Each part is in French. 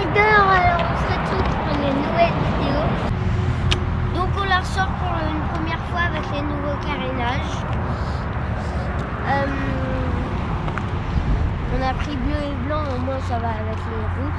riders, alors on se retrouve pour une nouvelle vidéo. Donc on la ressort pour une première fois avec les nouveaux carénages. On a pris bleu et blanc, au moins ça va avec les roues.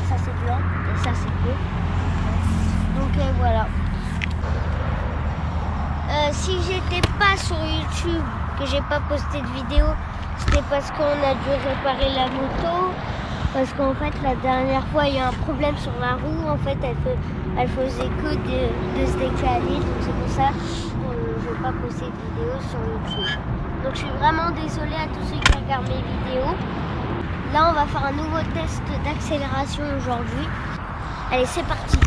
Ça c'est blanc et ça c'est bleu. Donc voilà. Si j'étais pas sur YouTube, que j'ai pas posté de vidéo, c'était parce qu'on a dû réparer la moto. Parce qu'en fait la dernière fois il y a un problème sur la roue. En fait elle faisait que de se décaler. Donc c'est pour ça que je n'ai pas posté de vidéo sur YouTube. Donc je suis vraiment désolée à tous ceux qui regardent mes vidéos. Là on va faire un nouveau test d'accélération aujourd'hui. Allez, c'est parti.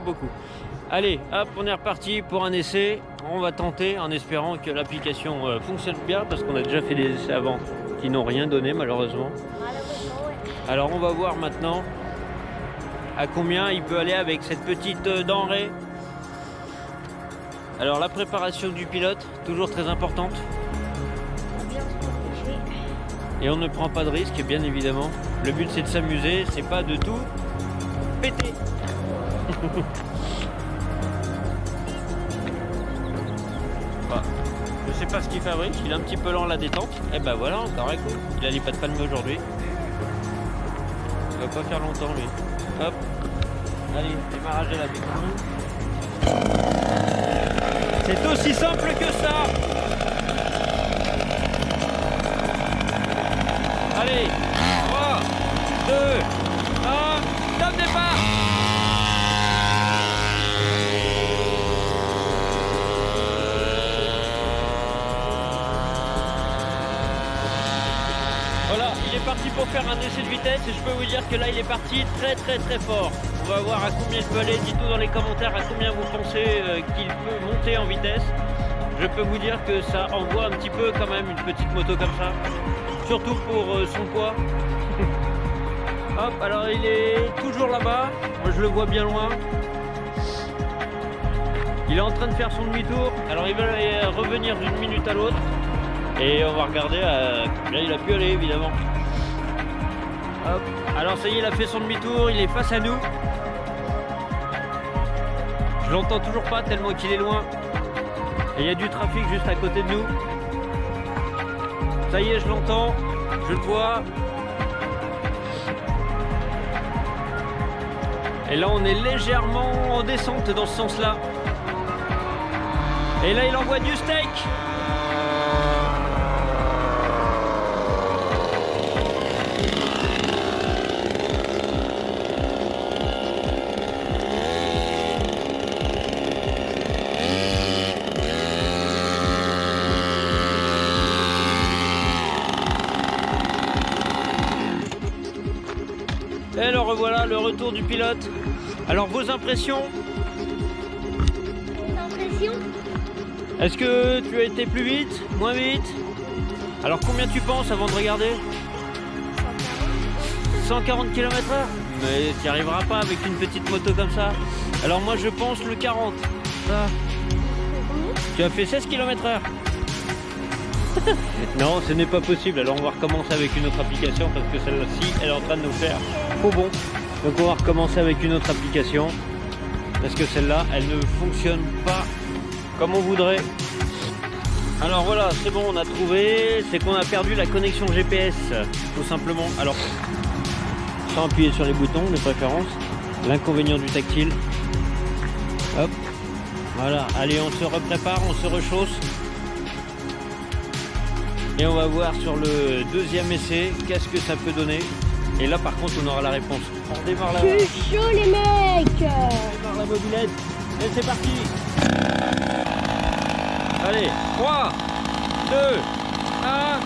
Beaucoup. Allez, hop, on est reparti pour un essai. On va tenter en espérant que l'application fonctionne bien parce qu'on a déjà fait des essais avant qui n'ont rien donné malheureusement. Alors on va voir maintenant à combien il peut aller avec cette petite denrée. Alors la préparation du pilote, toujours très importante. Et on ne prend pas de risque, bien évidemment. Le but c'est de s'amuser, c'est pas de tout péter. Bah, je sais pas ce qu'il fabrique, il est un petit peu lent la détente. Et ben voilà, encore un coup. Il a les pattes palmées aujourd'hui. Il va pas faire longtemps lui. Hop. Allez, démarrage de la bécane. C'est aussi simple que ça. Allez, 3, 2, 1, top départ. Voilà, il est parti pour faire un essai de vitesse et je peux vous dire que là il est parti très fort. On va voir à combien il peut aller, dites-nous dans les commentaires à combien vous pensez qu'il peut monter en vitesse. Je peux vous dire que ça envoie un petit peu quand même une petite moto comme ça, surtout pour son poids. Hop, alors il est toujours là-bas, moi je le vois bien loin. Il est en train de faire son demi-tour, alors il va revenir d'une minute à l'autre. Et on va regarder à combien il a pu aller évidemment. Hop. Alors ça y est, il a fait son demi-tour, il est face à nous. Je l'entends toujours pas tellement qu'il est loin. Et il y a du trafic juste à côté de nous. Ça y est, je l'entends, je le vois. Et là on est légèrement en descente dans ce sens-là. Et là il envoie du steak. Et le revoilà, le retour du pilote. Alors vos impressions? Est-ce que tu as été plus vite, moins vite? Alors combien tu penses avant de regarder? 140 km/h? Mais tu n'y arriveras pas avec une petite moto comme ça. Alors moi je pense le 40. Ça. Tu as fait 16 km/h. Non, ce n'est pas possible. Alors on va recommencer avec une autre application parce que celle-ci, elle est en train de nous faire faux bon. Donc on va recommencer avec une autre application parce que celle-là, elle ne fonctionne pas comme on voudrait. Alors voilà, c'est bon, on a trouvé. C'est qu'on a perdu la connexion GPS, tout simplement. Alors, sans appuyer sur les boutons de préférence. L'inconvénient du tactile. Hop. Voilà, allez, on se reprépare, on se rechausse. Et on va voir sur le deuxième essai, qu'est-ce que ça peut donner. Et là, par contre, on aura la réponse. On démarre la... C'est chaud, les mecs! On démarre la mobilette. Et c'est parti. Allez, 3, 2, 1,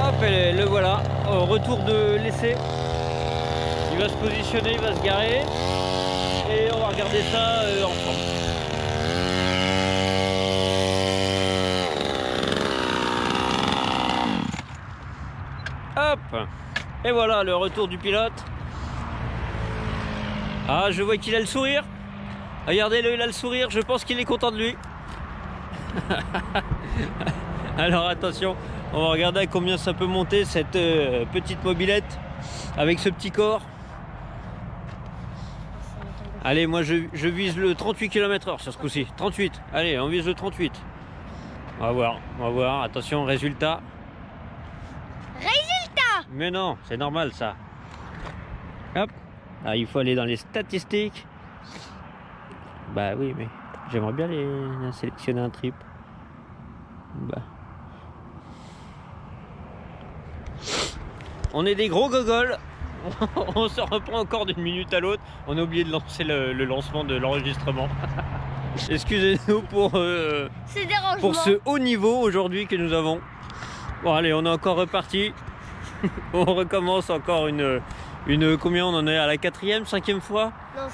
hop, et le voilà, au retour de l'essai. Il va se positionner, il va se garer. Et on va regarder ça ensemble. Hop. Et voilà le retour du pilote. Ah, je vois qu'il a le sourire. Regardez-le, il a le sourire. Je pense qu'il est content de lui. Alors attention, on va regarder à combien ça peut monter cette petite mobilette avec ce petit corps. Allez, moi je vise le 38 km/h sur ce coup-ci. 38. Allez, on vise le 38. On va voir. Attention, résultat. Résultat! Mais non, c'est normal ça. Hop. Ah, il faut aller dans les statistiques. Bah oui, mais j'aimerais bien les sélectionner un trip. Bah. On est des gros gogoles. On se reprend encore d'une minute à l'autre. On a oublié de lancer le lancement de l'enregistrement. Excusez-nous pour ce haut niveau aujourd'hui que nous avons. Bon allez, on est encore reparti. On recommence encore une combien on en est à la 4e, 5e fois? Non,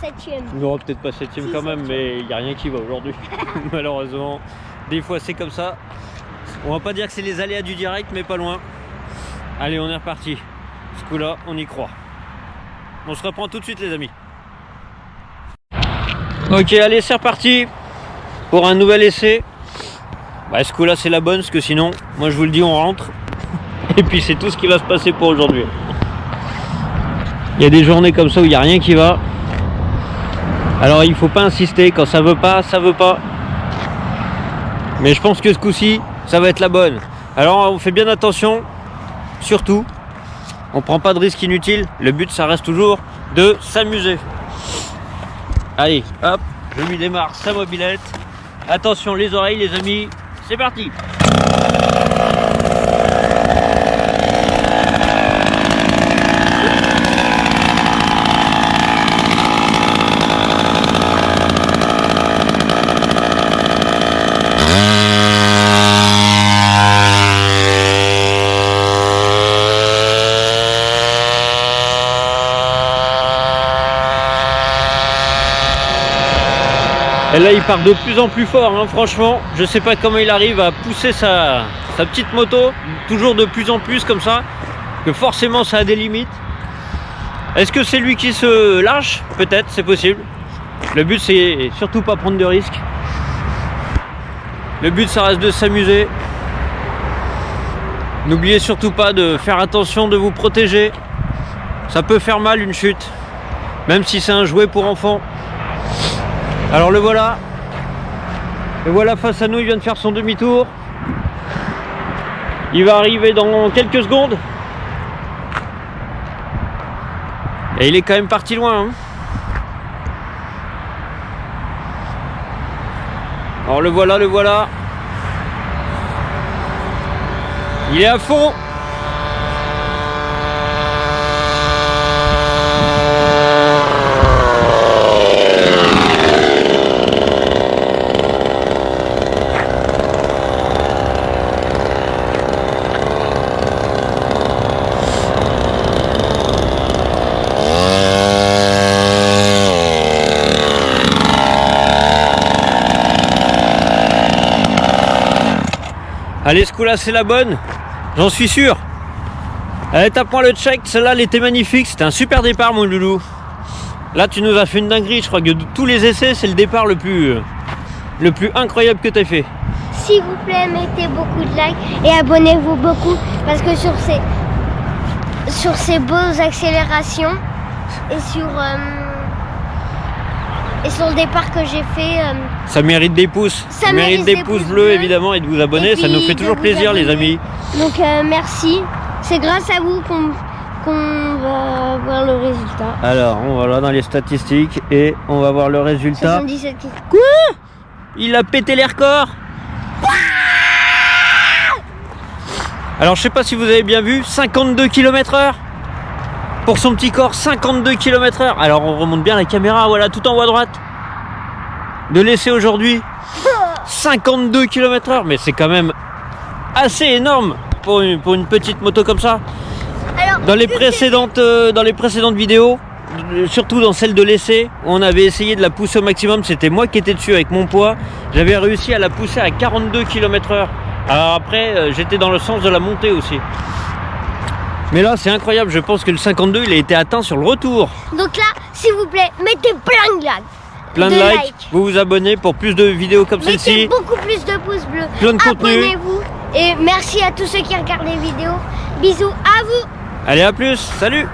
7e. Non, peut-être pas 7e quand même, mais il n'y a rien qui va aujourd'hui. Malheureusement, des fois c'est comme ça. On va pas dire que c'est les aléas du direct, mais pas loin. Allez, on est reparti. Ce coup-là, on y croit. On se reprend tout de suite les amis. Ok, allez, c'est reparti pour un nouvel essai. Bah, ce coup-là, c'est la bonne, parce que sinon, moi je vous le dis, on rentre. Et puis c'est tout ce qui va se passer pour aujourd'hui. Il y a des journées comme ça où il n'y a rien qui va. Alors il faut pas insister, quand ça veut pas, ça veut pas. Mais je pense que ce coup-ci, ça va être la bonne. Alors on fait bien attention, surtout, on prend pas de risque inutile. Le but, ça reste toujours de s'amuser. Allez, hop, je lui démarre sa mobilette. Attention les oreilles les amis, c'est parti. Et là il part de plus en plus fort hein, franchement, je sais pas comment il arrive à pousser sa petite moto, toujours de plus en plus comme ça, que forcément ça a des limites. Est-ce que c'est lui qui se lâche? Peut-être, c'est possible. Le but c'est surtout pas prendre de risques. Le but ça reste de s'amuser. N'oubliez surtout pas de faire attention, de vous protéger. Ça peut faire mal une chute, même si c'est un jouet pour enfants. Alors le voilà. Le voilà face à nous, il vient de faire son demi-tour. Il va arriver dans quelques secondes. Et il est quand même parti loin. Hein. Alors le voilà, le voilà. Il est à fond. Allez, ce coup-là, c'est la bonne. J'en suis sûr. Allez, tape-moi le check. Celle-là, elle était magnifique. C'était un super départ, mon loulou. Là, tu nous as fait une dinguerie. Je crois que de tous les essais, c'est le départ le plus incroyable que tu as fait. S'il vous plaît, mettez beaucoup de likes et abonnez-vous beaucoup. Parce que sur ces beaux accélérations et sur le départ que j'ai fait... ça mérite des pouces. Ça mérite des pouces bleus, évidemment, et de vous abonner. Ça nous fait toujours plaisir, les amis. Donc, merci. C'est grâce à vous qu'on va voir le résultat. Alors, on va là dans les statistiques et on va voir le résultat. 77 km. Quoi? Il a pété les records. Alors, je sais pas si vous avez bien vu, 52 km/h. Pour son petit corps, 52 km/h. Alors, on remonte bien la caméra, voilà, tout en haut à droite. De l'essai aujourd'hui, 52 km/h. Mais c'est quand même assez énorme pour une petite moto comme ça. Alors, dans les précédentes vidéos, surtout dans celle de l'essai, on avait essayé de la pousser au maximum. C'était moi qui étais dessus avec mon poids. J'avais réussi à la pousser à 42 km/h. Alors après, j'étais dans le sens de la montée aussi. Mais là, c'est incroyable. Je pense que le 52, il a été atteint sur le retour. Donc là, s'il vous plaît, mettez plein de likes. Plein de likes. Vous vous abonnez pour plus de vidéos comme celle-ci. Mettez beaucoup plus de pouces bleus. Plein de contenu. Abonnez-vous. Et merci à tous ceux qui regardent les vidéos. Bisous à vous. Allez, à plus. Salut.